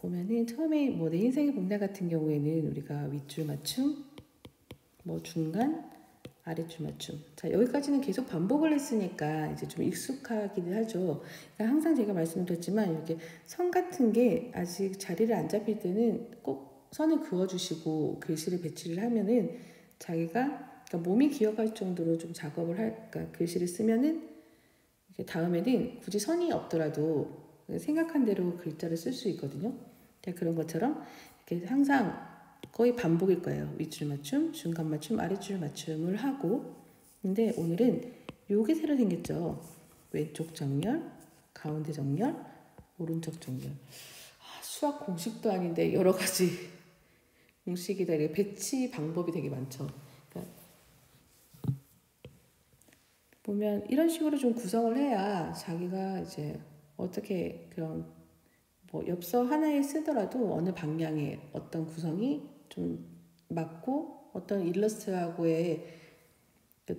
보면은 처음에 뭐 내 인생의 봄날 같은 경우에는 우리가 윗줄 맞춤, 뭐 중간, 아랫줄 맞춤. 자, 여기까지는 계속 반복을 했으니까 이제 좀 익숙하기는 하죠. 그러니까 항상 제가 말씀드렸지만 이렇게 선 같은 게 아직 자리를 안 잡힐 때는 꼭 선을 그어주시고 글씨를 배치를 하면은 자기가 그러니까 몸이 기억할 정도로 좀 작업을 그러니까 글씨를 쓰면은 다음에는 굳이 선이 없더라도 생각한 대로 글자를 쓸 수 있거든요. 그런 것처럼 이렇게 항상 거의 반복일 거예요. 윗줄 맞춤, 중간 맞춤, 아랫줄 맞춤을 하고. 근데 오늘은 요게 새로 생겼죠. 왼쪽 정렬, 가운데 정렬, 오른쪽 정렬. 수학 공식도 아닌데 여러 가지 공식이다. 배치 방법이 되게 많죠. 그러니까 보면 이런 식으로 좀 구성을 해야 자기가 이제 어떻게 그런 뭐 엽서 하나에 쓰더라도 어느 방향의 어떤 구성이 좀 맞고 어떤 일러스트하고의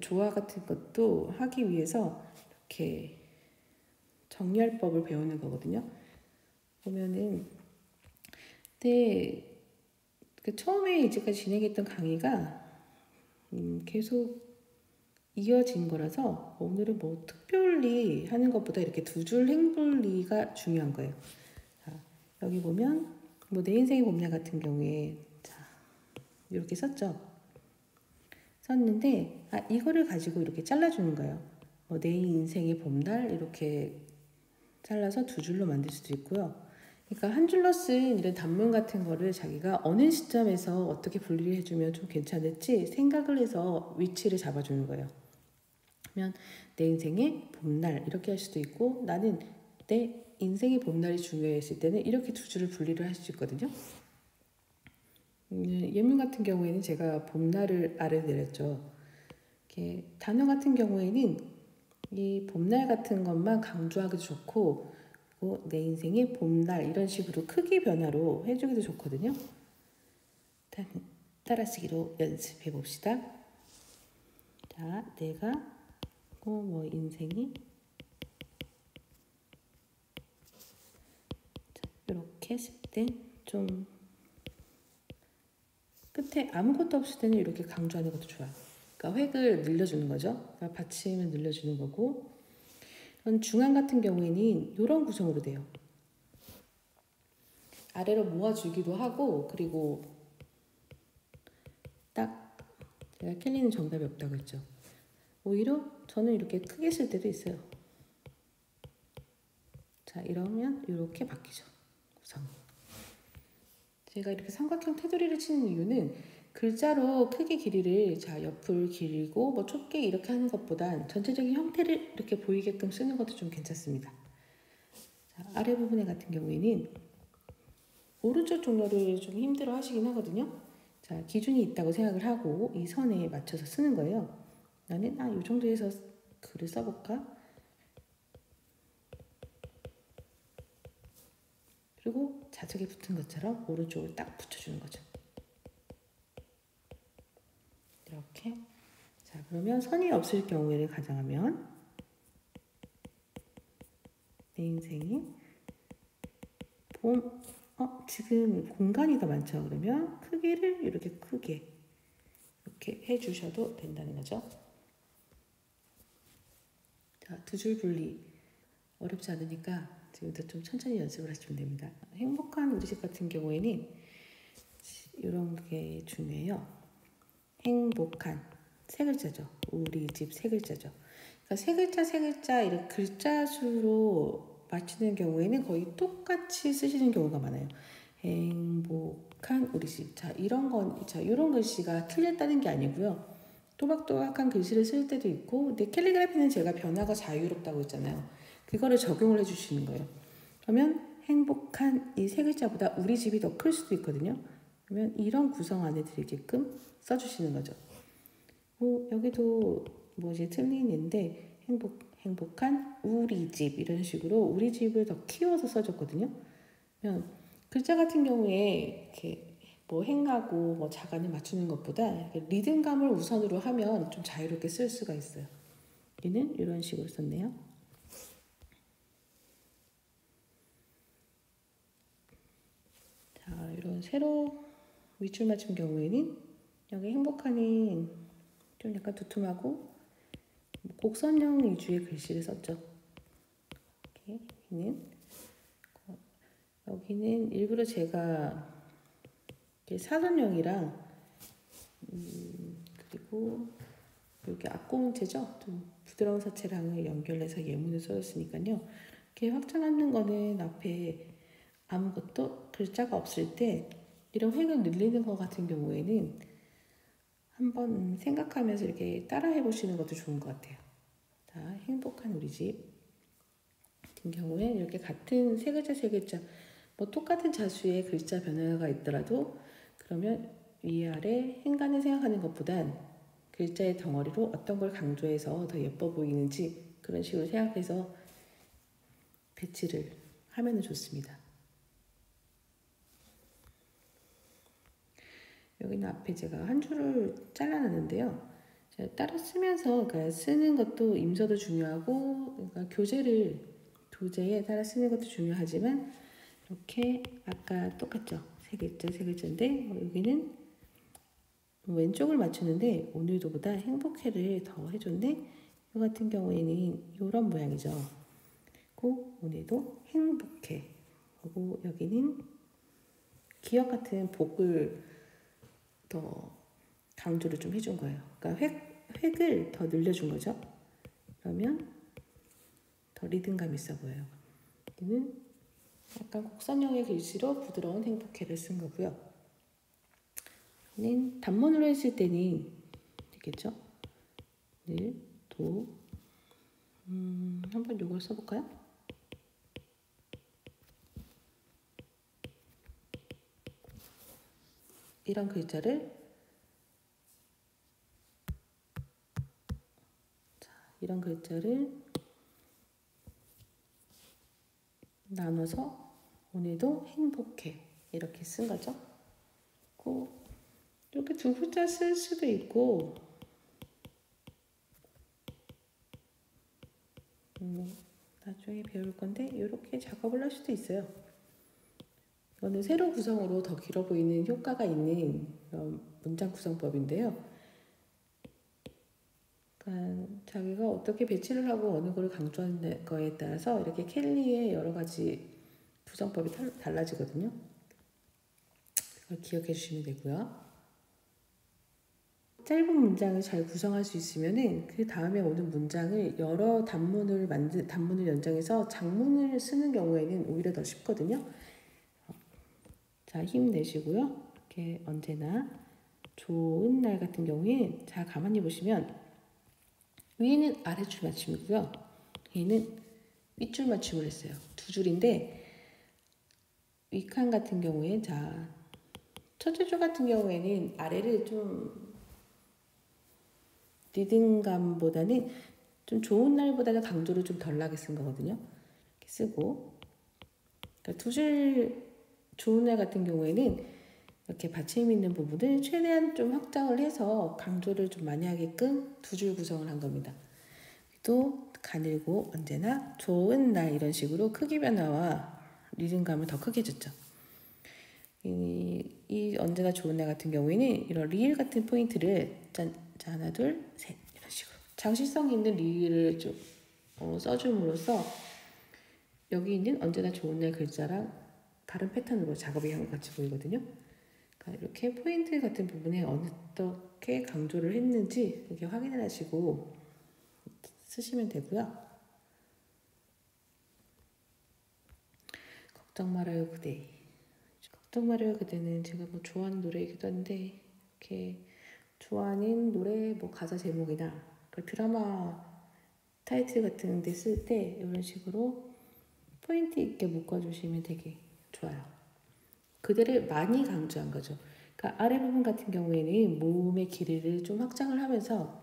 조화 같은 것도 하기 위해서 이렇게 정렬법을 배우는 거거든요. 보면은 근데 처음에 이제까지 진행했던 강의가 계속 이어진 거라서 오늘은 뭐 특별히 하는 것보다 이렇게 두 줄 행분리가 중요한 거예요. 자, 여기 보면 뭐 내 인생의 봄날 같은 경우에 자, 이렇게 썼죠. 썼는데 이거를 가지고 이렇게 잘라주는 거예요. 뭐 내 인생의 봄날 이렇게 잘라서 두 줄로 만들 수도 있고요. 그러니까 한 줄로 쓴 이런 단문 같은 거를 자기가 어느 시점에서 어떻게 분리를 해주면 좀 괜찮을지 생각을 해서 위치를 잡아주는 거예요. 그러면 내 인생의 봄날 이렇게 할 수도 있고 나는 내 인생의 봄날이 중요했을 때는 이렇게 두 줄을 분리를 할 수 있거든요. 예문 같은 경우에는 제가 봄날을 알아내렸죠. 이렇게 단어 같은 경우에는 이 봄날 같은 것만 강조하기도 좋고 그리고 내 인생의 봄날 이런 식으로 크기 변화로 해주기도 좋거든요. 따라쓰기로 연습해 봅시다. 자, 내가 뭐 인생이 이렇게 했을 때 좀 끝에 아무것도 없을 때는 이렇게 강조하는 것도 좋아요. 그러니까 획을 늘려주는 거죠. 그러니까 받침을 늘려주는 거고 중앙 같은 경우에는 이런 구성으로 돼요. 아래로 모아주기도 하고 그리고 딱 제가 캘리는 정답이 없다고 했죠. 오히려 저는 이렇게 크게 쓸 때도 있어요. 자, 이러면 이렇게 바뀌죠. 구성. 제가 이렇게 삼각형 테두리를 치는 이유는 글자로 크기 길이를 자 옆을 길고 뭐 좁게 이렇게 하는 것보단 전체적인 형태를 이렇게 보이게끔 쓰는 것도 좀 괜찮습니다. 자, 아래 부분에 같은 경우에는 오른쪽 종료를 좀 힘들어 하시긴 하거든요. 자, 기준이 있다고 생각을 하고 이 선에 맞춰서 쓰는 거예요. 나는 이 정도에서 글을 써볼까? 그리고 자석에 붙은 것처럼 오른쪽을 딱 붙여주는 거죠. 이렇게. 자, 그러면 선이 없을 경우에를 가정하면 내 인생이 지금 공간이 더 많죠. 그러면 크기를 이렇게 크게 이렇게 해주셔도 된다는 거죠. 자, 두 줄 분리 어렵지 않으니까 지금부터 좀 천천히 연습을 하시면 됩니다. 행복한 우리 집 같은 경우에는 이런 게 중요해요. 행복한 세 글자죠. 우리 집 세 글자죠. 그러니까 세 글자 이런 글자 수로 맞추는 경우에는 거의 똑같이 쓰시는 경우가 많아요. 행복한 우리 집. 자, 이런 글씨가 틀렸다는 게 아니고요. 또박또박한 글씨를 쓸 때도 있고, 근데 캘리그라피는 제가 변화가 자유롭다고 했잖아요. 그거를 적용을 해주시는 거예요. 그러면 행복한 이 세 글자보다 우리 집이 더 클 수도 있거든요. 그러면 이런 구성 안에 들게끔 써주시는 거죠. 여기도 이제 틀리는데 행복한 우리 집 이런 식으로 우리 집을 더 키워서 써줬거든요. 그러면 글자 같은 경우에 이렇게 행하고 자간을 맞추는 것보다 리듬감을 우선으로 하면 좀 자유롭게 쓸 수가 있어요. 얘는 이런 식으로 썼네요. 자, 이런 세로 윗줄 맞춘 경우에는 여기 행복하는 좀 약간 두툼하고 곡선형 위주의 글씨를 썼죠. 여기는 일부러 제가 사선형이랑 그리고 여기 앞고문체죠. 좀 부드러운 사체랑을 연결해서 예문을 써줬으니까요. 이렇게 확장하는 거는 앞에 아무것도 글자가 없을 때 이런 획을 늘리는 것 같은 경우에는 한번 생각하면서 이렇게 따라해 보시는 것도 좋은 것 같아요. 자, 행복한 우리 집 같은 경우에 이렇게 같은 세 글자 뭐 똑같은 자수의 글자 변화가 있더라도 그러면 위아래 행간을 생각하는 것보단 글자의 덩어리로 어떤 걸 강조해서 더 예뻐 보이는지 그런 식으로 생각해서 배치를 하면 좋습니다. 여기는 앞에 제가 한 줄을 잘라놨는데요. 제가 따라 쓰면서 그러니까 쓰는 것도 임서도 중요하고 그러니까 교재에 따라 쓰는 것도 중요하지만 이렇게 아까 똑같죠? 세 글자인데 여기는 왼쪽을 맞추는데 오늘도보다 행복해를 더 해줬네. 이 같은 경우에는 이런 모양이죠. 그리고 오늘도 행복해. 그리고 여기는 기억 같은 복을 더 강조를 좀 해준 거예요. 그러니까 획을 더 늘려준 거죠. 그러면 더 리듬감 있어 보여요. 여기는 약간 곡선형의 글씨로 부드러운 행복해를 쓴 거고요. 단문으로 했을 때는 되겠죠? 늘, 도. 한번 이걸 써볼까요? 이런 글자를 나눠서 오늘도 행복해 이렇게 쓴 거죠. 이렇게 두 글자 쓸 수도 있고 나중에 배울 건데 이렇게 작업을 할 수도 있어요. 이거는 세로 구성으로 더 길어 보이는 효과가 있는 문장 구성법인데요. 그러니까 자기가 어떻게 배치를 하고 어느 걸 강조하는 거에 따라서 이렇게 켈리의 여러 가지 구성법이 달라지거든요. 그걸 기억해 주시면 되고요. 짧은 문장을 잘 구성할 수 있으면은 그 다음에 오는 문장을 여러 단문을 연장해서 장문을 쓰는 경우에는 오히려 더 쉽거든요. 자, 힘내시고요. 이렇게 언제나 좋은 날 같은 경우에 자 가만히 보시면 위에는 아래줄 맞춤이고요. 위에는 윗줄 맞춤을 했어요. 두 줄인데 윗칸 같은 경우에 자 첫째 줄 같은 경우에는 아래를 좀 리듬감보다는 좀 좋은 날보다는 강조를 좀 덜 나게 쓴 거거든요. 이렇게 쓰고 그러니까 두 줄 좋은 날 같은 경우에는 이렇게 받침 있는 부분을 최대한 좀 확장을 해서 강조를 좀 많이 하게끔 두 줄 구성을 한 겁니다. 또 가늘고 언제나 좋은 날 이런 식으로 크기 변화와 리듬감을 더 크게 줬죠. 이 언제나 좋은 날 같은 경우에는 이런 리을 같은 포인트를 자 하나 둘 셋 이런 식으로 장시성 있는 리을을 좀 써줌으로써 여기 있는 언제나 좋은 날 글자랑 다른 패턴으로 작업이 한 것 같이 보이거든요. 그러니까 이렇게 포인트 같은 부분에 어떻게 강조를 했는지 이렇게 확인을 하시고 쓰시면 되고요. 걱정 말아요 그대. 걱정 말아요 그대는 제가 뭐 좋아하는 노래이기도 한데 이렇게 좋아하는 노래 뭐 가사 제목이나 그 드라마 타이틀 같은 데 쓸 때 이런 식으로 포인트 있게 묶어주시면 되게 좋아요. 그대를 많이 강조한 거죠. 그러니까 아래 부분 같은 경우에는 모음의 길이를 좀 확장을 하면서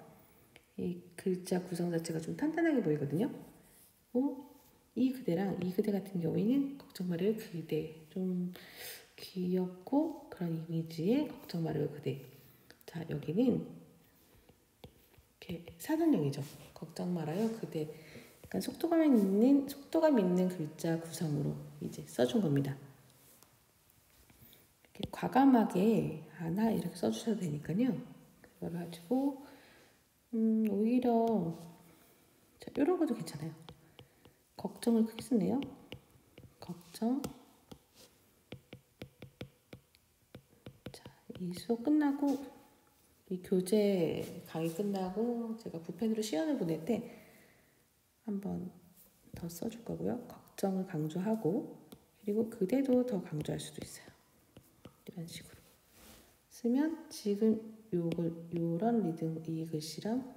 이 글자 구성 자체가 좀 탄탄하게 보이거든요. 이 그대랑 이 그대 같은 경우에는 걱정 말아요 그대 좀 귀엽고 그런 이미지의 걱정 말아요 그대. 자 여기는 이렇게 사선형이죠. 걱정 말아요 그대. 약간 속도감 있는 글자 구성으로 이제 써준 겁니다. 이렇게 과감하게 하나 이렇게 써주셔도 되니까요. 그걸 가지고 오히려 자, 이런 것도 괜찮아요. 걱정을 크게 쓰네요. 걱정. 자, 이 수업 끝나고 이 교재 강의 끝나고 제가 붓펜으로 시연을 보낼 때 한번 더 써줄 거고요. 걱정을 강조하고 그리고 그대도 더 강조할 수도 있어요. 이런 식으로 쓰면 지금 요런 리듬 이 글씨랑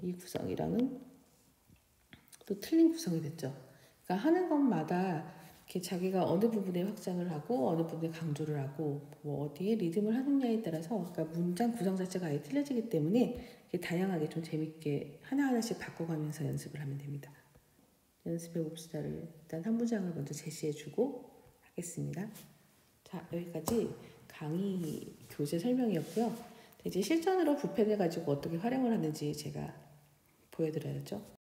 이 구성이랑은 또 틀린 구성이 됐죠. 그러니까 하는 것마다 이렇게 자기가 어느 부분에 확장을 하고 어느 부분에 강조를 하고 뭐 어디에 리듬을 하느냐에 따라서 그러니까 문장 구성 자체가 아예 틀려지기 때문에 이렇게 다양하게 좀 재밌게 하나하나씩 바꿔가면서 연습을 하면 됩니다. 연습해 봅시다를 일단 한 문장을 먼저 제시해주고 하겠습니다. 자, 여기까지 강의 교재 설명이었고요. 이제 실전으로 붓펜을 가지고 어떻게 활용을 하는지 제가 보여드려야죠.